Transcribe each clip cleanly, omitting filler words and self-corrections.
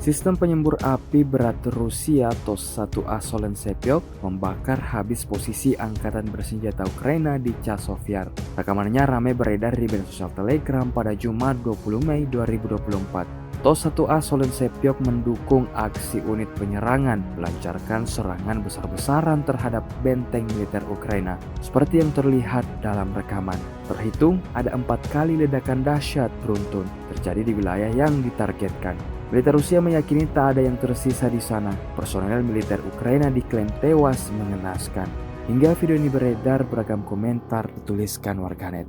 Sistem penyembur api berat Rusia TOS-1A Solensepyok membakar habis posisi angkatan bersenjata Ukraina di Chasovyar. Rekamannya ramai beredar di media sosial Telegram pada Jumat 20 Mei 2024. TOS-1A Solensepyok mendukung aksi unit penyerangan melancarkan serangan besar-besaran terhadap benteng militer Ukraina, seperti yang terlihat dalam rekaman. Terhitung ada 4 kali ledakan dahsyat beruntun terjadi di wilayah yang ditargetkan. Militer Rusia meyakini tak ada yang tersisa di sana. Personel militer Ukraina diklaim tewas mengenaskan. Hingga video ini beredar, beragam komentar dituliskan warganet.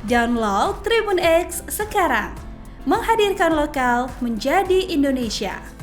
Download Tribun X sekarang, menghadirkan lokal menjadi Indonesia.